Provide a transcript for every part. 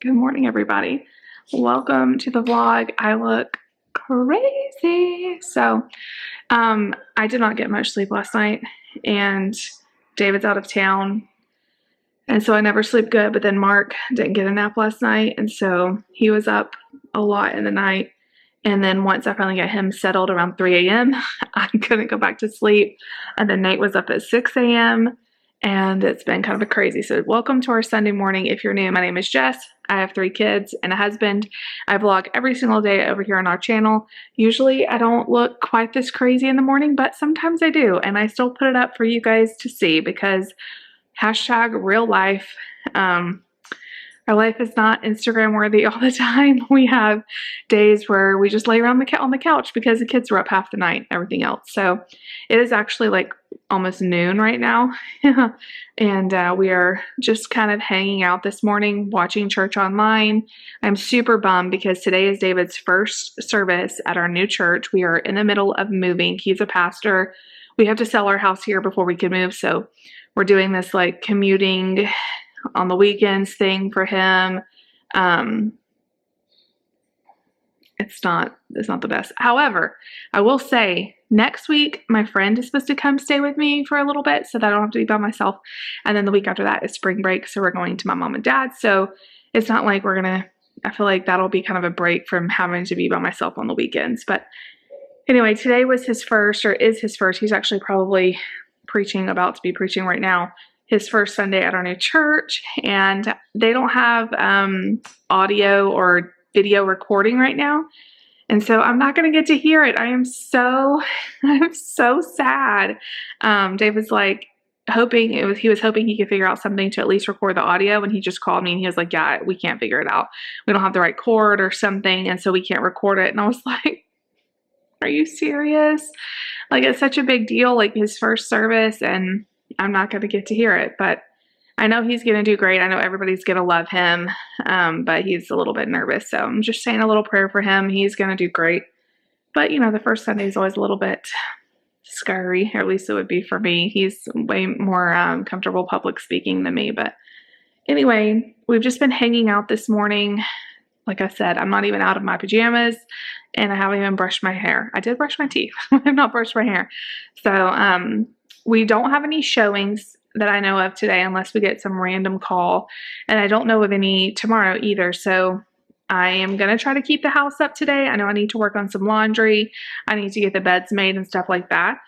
Good morning, everybody. Welcome to the vlog. I look crazy. So, I did not get much sleep last night, and David's out of town, and so I never sleep good. But then Mark didn't get a nap last night, and so he was up a lot in the night. And then once I finally got him settled around 3 a.m., I couldn't go back to sleep. And then Nate was up at 6 a.m., and it's been kind of a crazy. So welcome to our Sunday morning. If you're new, my name is Jess. I have 3 kids and a husband. I vlog every single day over here on our channel. Usually I don't look quite this crazy in the morning, but sometimes I do. And I still put it up for you guys to see because hashtag real life. Our life is not Instagram worthy all the time. We have days where we just lay around on the couch because the kids were up half the night, everything else. So it is actually like almost noon right now. And we are just kind of hanging out this morning, watching church online. I'm super bummed because today is David's first service at our new church. We are in the middle of moving. He's a pastor. We have to sell our house here before we can move. So we're doing this like commuting on the weekends thing for him. It's not the best. However, I will say next week my friend is supposed to come stay with me for a little bit so that I don't have to be by myself. And then the week after that is spring break, so we're going to my mom and dad. So it's not like I feel like that'll be kind of a break from having to be by myself on the weekends. But anyway, today was his first, or is his first. He's actually probably about to be preaching right now. His first Sunday at our new church, and they don't have audio or video recording right now, and so I'm not going to get to hear it. I'm so sad. Dave was like he was hoping he could figure out something to at least record the audio, and he just called me and he was like, yeah, we can't figure it out. We don't have the right cord or something, and so we can't record it. And I was like, are you serious? Like, it's such a big deal, like his first service, and I'm not going to get to hear it, but I know he's going to do great. I know everybody's going to love him, but he's a little bit nervous. So I'm just saying a little prayer for him. He's going to do great. But, you know, the first Sunday is always a little bit scary, or at least it would be for me. He's way more comfortable public speaking than me. But anyway, we've just been hanging out this morning. Like I said, I'm not even out of my pajamas, and I haven't even brushed my hair. I did brush my teeth. I have not brushed my hair. So, we don't have any showings that I know of today unless we get some random call, and I don't know of any tomorrow either. So I am going to try to keep the house up today. I know I need to work on some laundry. I need to get the beds made and stuff like that.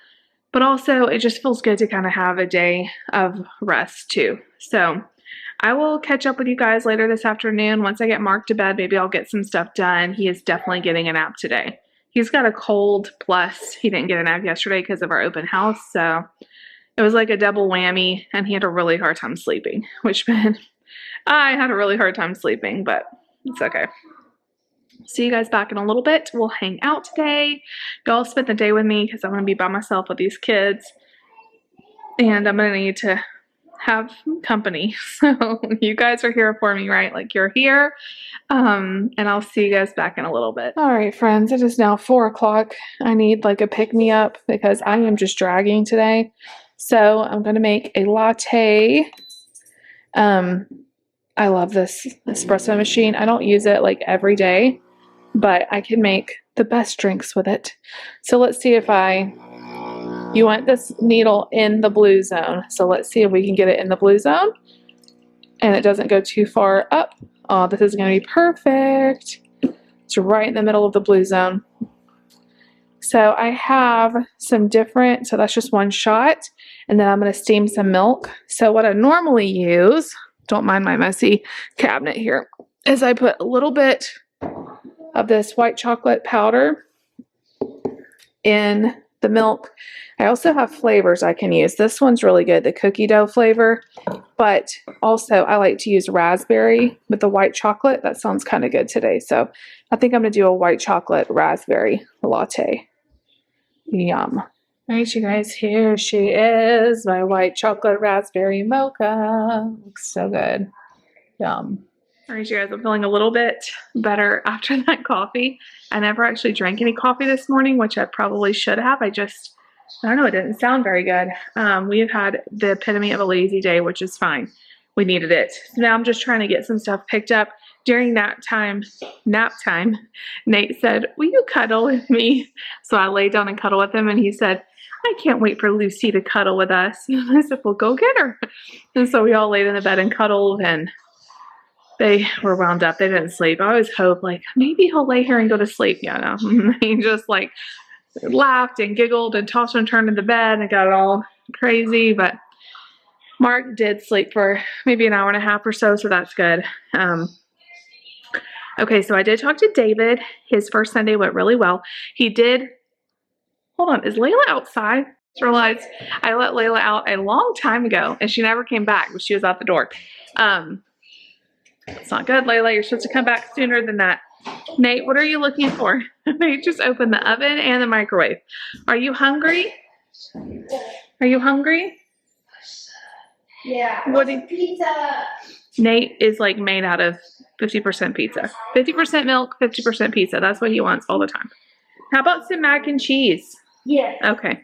But also it just feels good to kind of have a day of rest too. So I will catch up with you guys later this afternoon. Once I get Mark to bed, maybe I'll get some stuff done. He is definitely getting a nap today. He's got a cold, plus he didn't get a nap yesterday because of our open house. So it was like a double whammy, and he had a really hard time sleeping, I had a really hard time sleeping, but it's okay. See you guys back in a little bit. We'll hang out today. Y'all spend the day with me because I'm going to be by myself with these kids, and I'm going to need to have company. So you guys are here for me, right? Like, you're here. And I'll see you guys back in a little bit. All right, friends, it is now 4 o'clock. I need like a pick-me-up because I am just dragging today. So I'm going to make a latte. I love this espresso machine. I don't use it like every day, but I can make the best drinks with it. So let's see if you want this needle in the blue zone. So let's see if we can get it in the blue zone and it doesn't go too far up. Oh, this is going to be perfect. It's right in the middle of the blue zone. So I have some so that's just 1 shot, and then I'm going to steam some milk. So what I normally use, don't mind my messy cabinet here, is I put a little bit of this white chocolate powder in the milk. I also have flavors I can use. This one's really good, the cookie dough flavor, but also I like to use raspberry with the white chocolate. That sounds kind of good today. So I think I'm going to do a white chocolate raspberry latte. Yum. All right, you guys, here she is, my white chocolate raspberry mocha. Looks so good. Yum. All right, you guys, I'm feeling a little bit better after that coffee. I never actually drank any coffee this morning, which I probably should have. I don't know, it didn't sound very good. We have had the epitome of a lazy day, which is fine. We needed it. So now I'm just trying to get some stuff picked up. during nap time, Nate said, "Will you cuddle with me?" So I laid down and cuddled with him, and he said, "I can't wait for Lucy to cuddle with us." I said, "Well, go get her." And so we all laid in the bed and cuddled, and they were wound up. They didn't sleep. I always hope, like, maybe he'll lay here and go to sleep. Yeah, no. He just, like, laughed and giggled and tossed and turned in the bed and got it all crazy. But Mark did sleep for maybe an hour and a half or so, so that's good. Okay, so I did talk to David. His first Sunday went really well. He did, hold on, is Layla outside? I just realized I let Layla out a long time ago, and she never came back, but she was out the door. It's not good, Layla. You're supposed to come back sooner than that. Nate, what are you looking for? Nate just opened the oven and the microwave. Are you hungry? Are you hungry? Yeah. What do pizza? Nate is like made out of 50% pizza. 50% milk, 50% pizza. That's what he wants all the time. How about some mac and cheese? Yeah. Okay.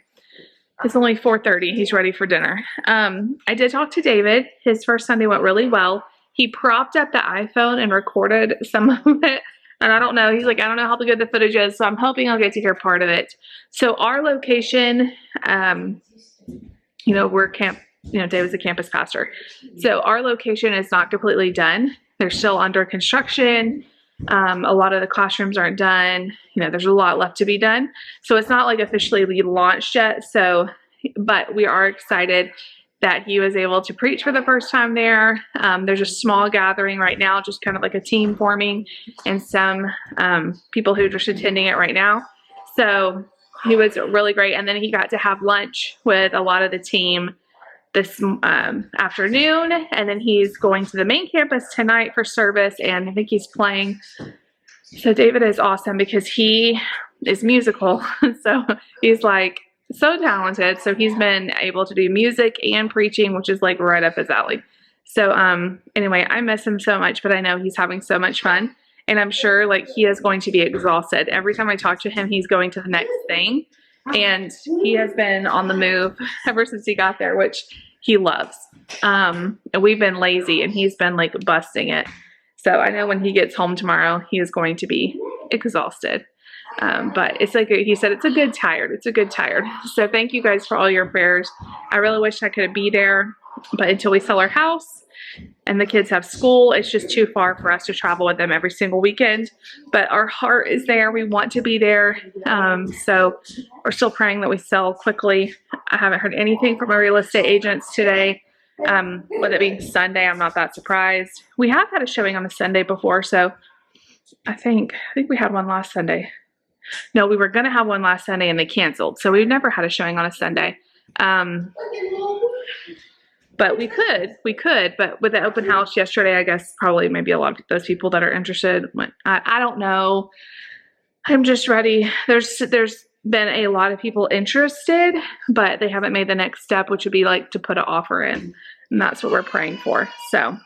It's only 4:30. He's ready for dinner. I did talk to David. His first Sunday went really well. He propped up the iPhone and recorded some of it. And I don't know. He's like, I don't know how good the footage is, so I'm hoping I'll get to hear part of it. So our location, David's a campus pastor. So our location is not completely done. They're still under construction. A lot of the classrooms aren't done. There's a lot left to be done. So it's not like officially launched yet. But we are excited that he was able to preach for the first time there. There's a small gathering right now, just kind of like a team forming, and some people who are just attending it right now. So he was really great. And then he got to have lunch with a lot of the team this afternoon, and then he's going to the main campus tonight for service, and I think he's playing. So David is awesome because he is musical. So he's like so talented. So he's been able to do music and preaching, which is like right up his alley. So anyway, I miss him so much, but I know he's having so much fun, and I'm sure like he is going to be exhausted. Every time I talk to him, he's going to the next thing. And he has been on the move ever since he got there, which he loves. And we've been lazy, and he's been like busting it. So I know when he gets home tomorrow, he is going to be exhausted. But it's like he said, it's a good tired. It's a good tired. So thank you guys for all your prayers. I really wish I could be there, but until we sell our house and the kids have school, it's just too far for us to travel with them every single weekend. But our heart is there. We want to be there. So we're still praying that we sell quickly. I haven't heard anything from our real estate agents today. With it being Sunday, I'm not that surprised. We have had a showing on a Sunday before, so I think we had one last Sunday. No, we were going to have one last Sunday and they canceled. So we've never had a showing on a Sunday. But we could, but with the open house yesterday, I guess probably maybe a lot of those people that are interested went. I don't know. I'm just ready. There's been a lot of people interested, but they haven't made the next step, which would be like to put an offer in. And that's what we're praying for. So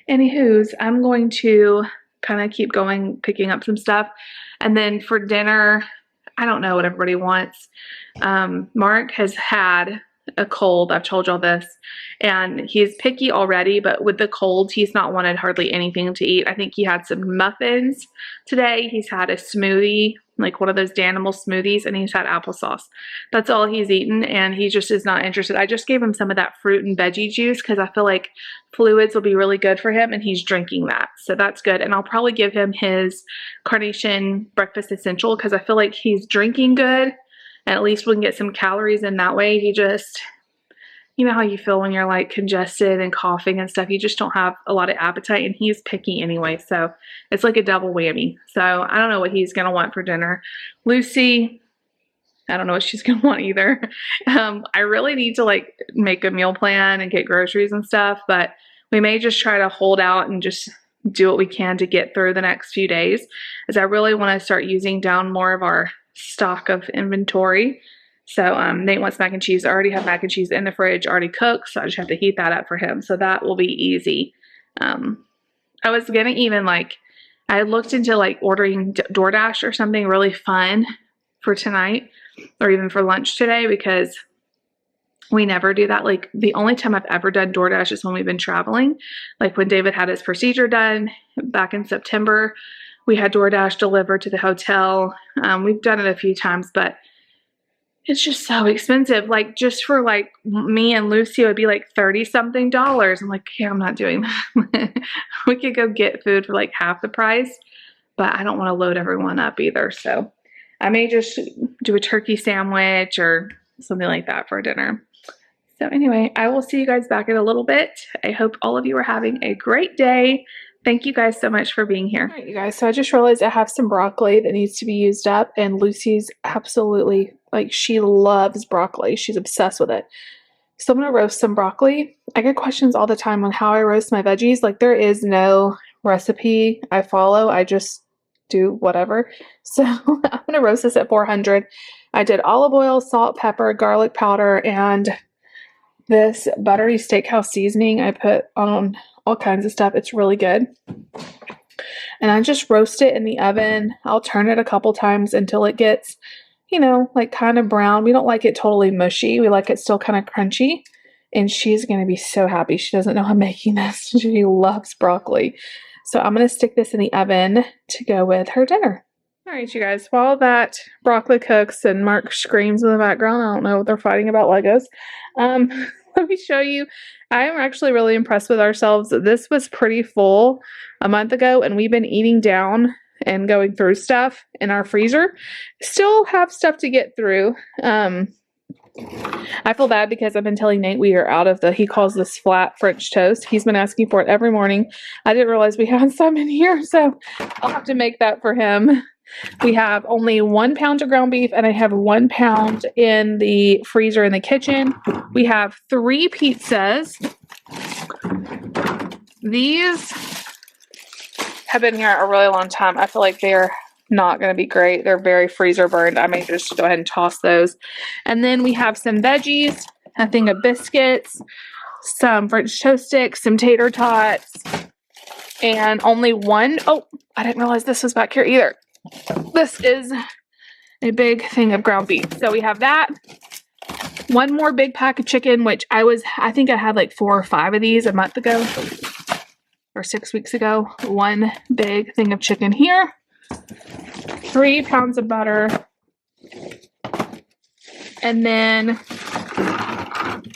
anywho's, I'm going to kind of keep going, picking up some stuff. And then for dinner, I don't know what everybody wants. Mark has had a cold. I've told y'all this, and he's picky already, but with the cold, he's not wanted hardly anything to eat. I think he had some muffins today. He's had a smoothie, like one of those Danimal smoothies, and he's had applesauce. That's all he's eaten, and he just is not interested. I just gave him some of that fruit and veggie juice because I feel like fluids will be really good for him, and he's drinking that. So that's good. And I'll probably give him his Carnation Breakfast Essential because I feel like he's drinking good. And at least we can get some calories in that way. He just, you know how you feel when you're like congested and coughing and stuff. You just don't have a lot of appetite, and he's picky anyway. So it's like a double whammy. So I don't know what he's going to want for dinner. Lucy, I don't know what she's going to want either. I really need to like make a meal plan and get groceries and stuff, but we may just try to hold out and just do what we can to get through the next few days, as I really want to start using down more of our stock of inventory. So Nate wants mac and cheese. I already have mac and cheese in the fridge already cooked, so I just have to heat that up for him. So that will be easy. I was gonna even I looked into like ordering DoorDash or something really fun for tonight or even for lunch today, because We never do that. Like the only time I've ever done DoorDash is when we've been traveling. Like when David had his procedure done back in September, we had DoorDash delivered to the hotel. We've done it a few times, but it's just so expensive. Like just for like me and Lucy, it would be like $30 something. I'm like, yeah, I'm not doing that. We could go get food for like half the price, but I don't want to load everyone up either. So I may just do a turkey sandwich or something like that for dinner. So anyway, I will see you guys back in a little bit. I hope all of you are having a great day. Thank you guys so much for being here. All right, you guys, so I just realized I have some broccoli that needs to be used up, and Lucy's absolutely, like, she loves broccoli. She's obsessed with it. So I'm going to roast some broccoli. I get questions all the time on how I roast my veggies. Like, there is no recipe I follow. I just do whatever. So I'm going to roast this at 400. I did olive oil, salt, pepper, garlic powder, and this buttery steakhouse seasoning I put on all kinds of stuff. It's really good. And I just roast it in the oven. I'll turn it a couple times until it gets, you know, like kind of brown. We don't like it totally mushy. We like it still kind of crunchy. And she's going to be so happy. She doesn't know I'm making this. She loves broccoli. So I'm going to stick this in the oven to go with her dinner. All right, you guys, while that broccoli cooks and Mark screams in the background, I don't know what they're fighting about Legos. Let me show you. I am actually really impressed with ourselves. This was pretty full a month ago, and we've been eating down and going through stuff in our freezer. Still have stuff to get through. I feel bad because I've been telling Nate we are out of he calls this flat French toast. He's been asking for it every morning. I didn't realize we had some in here, so I'll have to make that for him. We have only 1 pound of ground beef, and I have 1 pound in the freezer in the kitchen. We have 3 pizzas. These have been here a really long time. I feel like they're not going to be great. They're very freezer burned. I may just go ahead and toss those. And then we have some veggies, a thing of biscuits, some French toast sticks, some tater tots, and only one. Oh, I didn't realize this was back here either. This is a big thing of ground beef. So we have that. 1 more big pack of chicken, which I think I had like 4 or 5 of these a month ago or 6 weeks ago. 1 big thing of chicken here. 3 pounds of butter. And then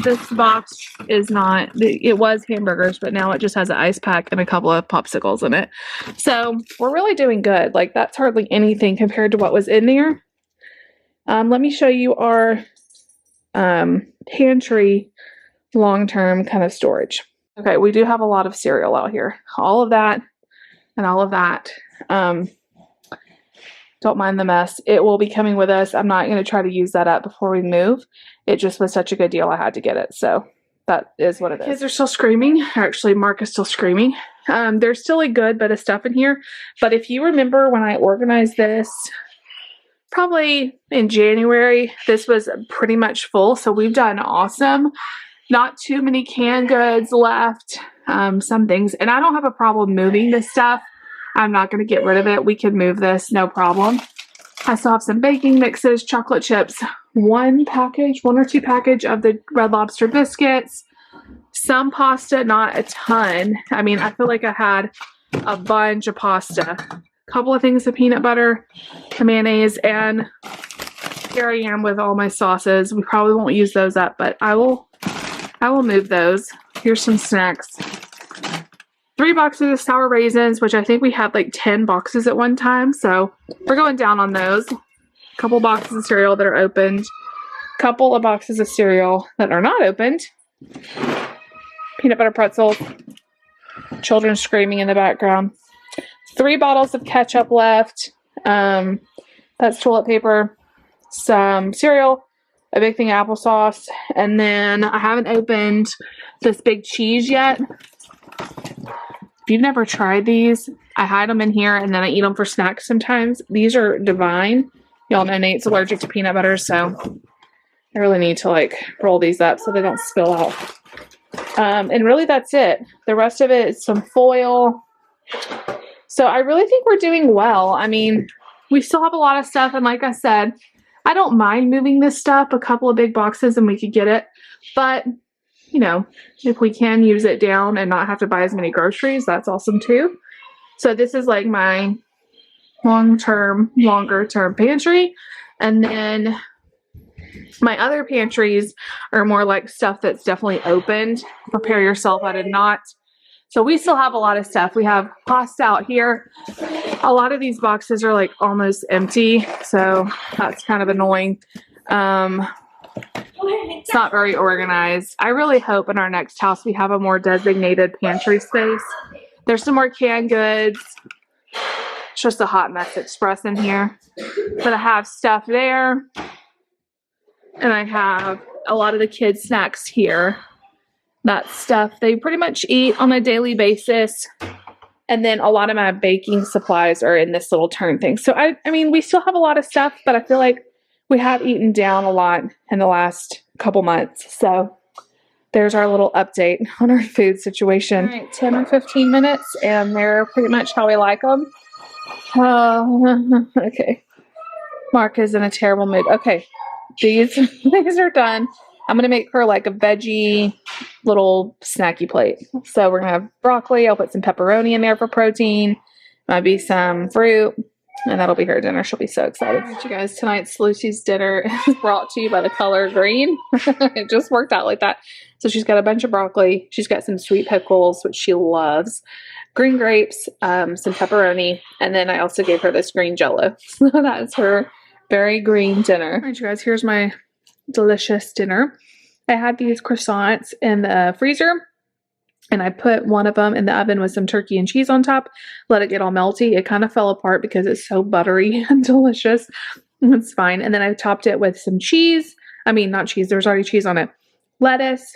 this box is not, it was hamburgers, but now it just has an ice pack and a couple of popsicles in it. So we're really doing good. Like, that's hardly anything compared to what was in there. Let me show you our pantry long-term kind of storage. Okay, we do have a lot of cereal out here. All of that and all of that. Don't mind the mess. It will be coming with us. I'm not going to try to use that up before we move. It just was such a good deal. I had to get it. So that is what it is. Kids are still screaming. Actually, Mark is still screaming. There's still a good bit of stuff in here. But if you remember when I organized this, probably in January, this was pretty much full. So we've done awesome. Not too many canned goods left. Some things. And I don't have a problem moving this stuff. I'm not going to get rid of it. We can move this, no problem. I still have some baking mixes, chocolate chips, 1 or 2 package of the Red Lobster biscuits, some pasta, not a ton. I mean, I feel like I had a bunch of pasta, a couple of things of peanut butter, mayonnaise, and here I am with all my sauces. We probably won't use those up, but I will move those. Here's some snacks. 3 boxes of sour raisins, which I think we had like 10 boxes at one time. So we're going down on those. A couple boxes of cereal that are opened. A couple of boxes of cereal that are not opened. Peanut butter pretzels. Children screaming in the background. 3 bottles of ketchup left. That's toilet paper. Some cereal. A big thing of applesauce. And then I haven't opened this big cheese yet. If you've never tried these, I hide them in here and then I eat them for snacks sometimes. These are divine. Y'all know Nate's allergic to peanut butter, so I really need to like roll these up so they don't spill out. And really that's it. The rest of it is some foil. So I really think we're doing well. I mean, we still have a lot of stuff, and like I said, I don't mind moving this stuff, a couple of big boxes, and we could get it. But, you know, if we can use it down and not have to buy as many groceries, that's awesome too. So this is like my longer term pantry. And then my other pantries are more like stuff that's definitely opened. Prepare yourself, I did not. So we still have a lot of stuff. We have pasta out here. A lot of these boxes are like almost empty, so that's kind of annoying. It's not very organized. I really hope in our next house we have a more designated pantry space. There's some more canned goods. It's just a hot mess express in here. But I have stuff there. And I have a lot of the kids' snacks here. That stuff they pretty much eat on a daily basis. And then a lot of my baking supplies are in this little turn thing. So I mean, we still have a lot of stuff, but I feel like we have eaten down a lot in the last couple months. So there's our little update on our food situation. All right, 10 or 15 minutes, and they're pretty much how we like them. Okay. Mark is in a terrible mood. Okay, these are done. I'm going to make her like a veggie little snacky plate. So we're going to have broccoli. I'll put some pepperoni in there for protein. Might be some fruit. And that'll be her dinner. She'll be so excited. All right, you guys, tonight's Lucy's dinner is brought to you by the color green. It just worked out like that. So she's got a bunch of broccoli. She's got some sweet pickles, which she loves. Green grapes, some pepperoni. And then I also gave her this green Jell-O. So that's her very green dinner. All right, you guys, here's my delicious dinner. I had these croissants in the freezer, and I put one of them in the oven with some turkey and cheese on top, let it get all melty. It kind of fell apart because it's so buttery and delicious. It's fine. And then I topped it with some cheese. I mean, not cheese, there's already cheese on it. Lettuce,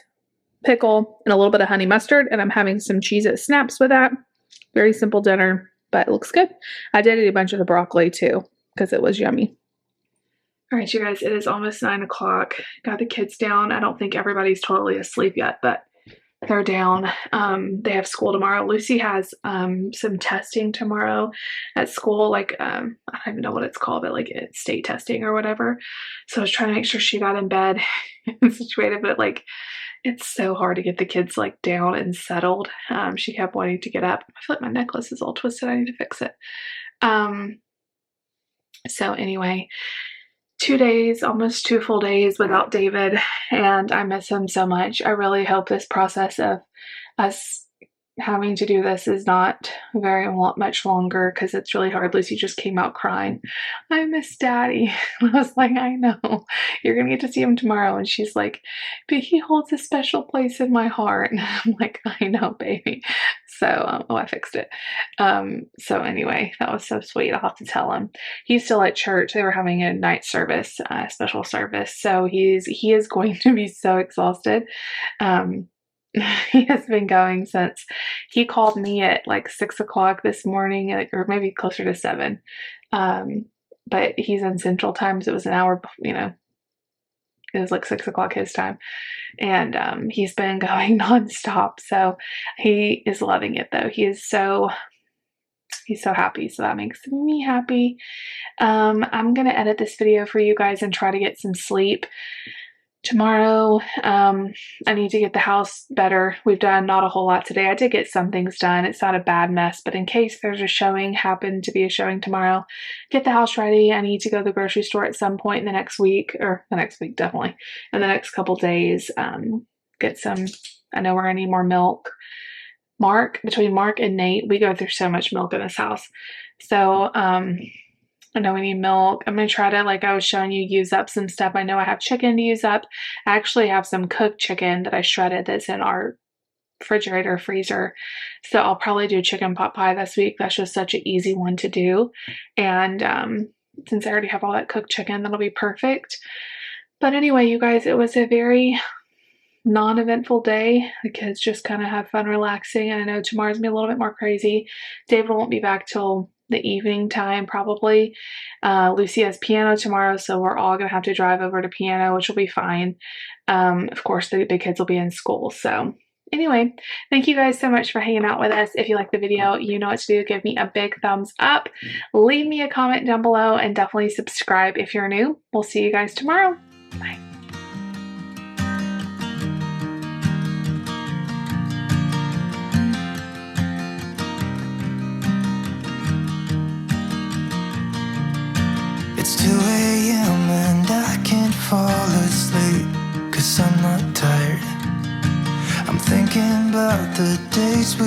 pickle, and a little bit of honey mustard, and I'm having some Cheez-It snaps with that. Very simple dinner, but it looks good. I did eat a bunch of the broccoli too because it was yummy. All right, you guys, it is almost 9 o'clock. Got the kids down. I don't think everybody's totally asleep yet, but they're down. They have school tomorrow. Lucy has some testing tomorrow at school, like I don't even know what it's called, but like it's state testing or whatever. So I was trying to make sure she got in bed and situated, but like it's so hard to get the kids like down and settled. She kept wanting to get up. I feel like my necklace is all twisted. I need to fix it. So anyway, 2 days, almost 2 full days without David, and I miss him so much. I really hope this process of us having to do this is not very much longer because it's really hard. Lucy just came out crying. I miss Daddy. I was like, I know. You're going to get to see him tomorrow. And she's like, but he holds a special place in my heart. And I'm like, I know, baby. So, I fixed it. So anyway, that was so sweet. I'll have to tell him. He's still at church. They were having a night service, special service. So he is going to be so exhausted. He has been going since he called me at like 6 o'clock this morning, or maybe closer to 7. But he's in Central Time, so it was an hour, it was like 6 o'clock his time. And he's been going nonstop. So he is loving it though. He's so happy. So that makes me happy. I'm going to edit this video for you guys and try to get some sleep. Tomorrow, I need to get the house better. We've done not a whole lot today. I did get some things done. It's not a bad mess, but in case there's a happen to be a showing tomorrow, get the house ready. I need to go to the grocery store at some point in the next week, definitely, in the next couple days. Get some, I know we're gonna need more milk. Between Mark and Nate, we go through so much milk in this house. So, I know we need milk. I'm going to try to, like I was showing you, use up some stuff. I know I have chicken to use up. I actually have some cooked chicken that I shredded that's in our refrigerator, freezer. So I'll probably do chicken pot pie this week. That's just such an easy one to do. And since I already have all that cooked chicken, that'll be perfect. But anyway, you guys, it was a very non-eventful day. The kids just kind of have fun relaxing. And I know tomorrow's going to be a little bit more crazy. David won't be back till the evening time probably. Lucy has piano tomorrow, so we're all gonna have to drive over to piano, which will be fine. Of course the kids will be in school. So anyway, thank you guys so much for hanging out with us. If you like the video, you know what to do. Give me a big thumbs up, leave me a comment down below, and definitely subscribe if you're new. We'll see you guys tomorrow. Bye. It's 2 a.m. and I can't fall asleep, 'cause I'm not tired. I'm thinking about the days we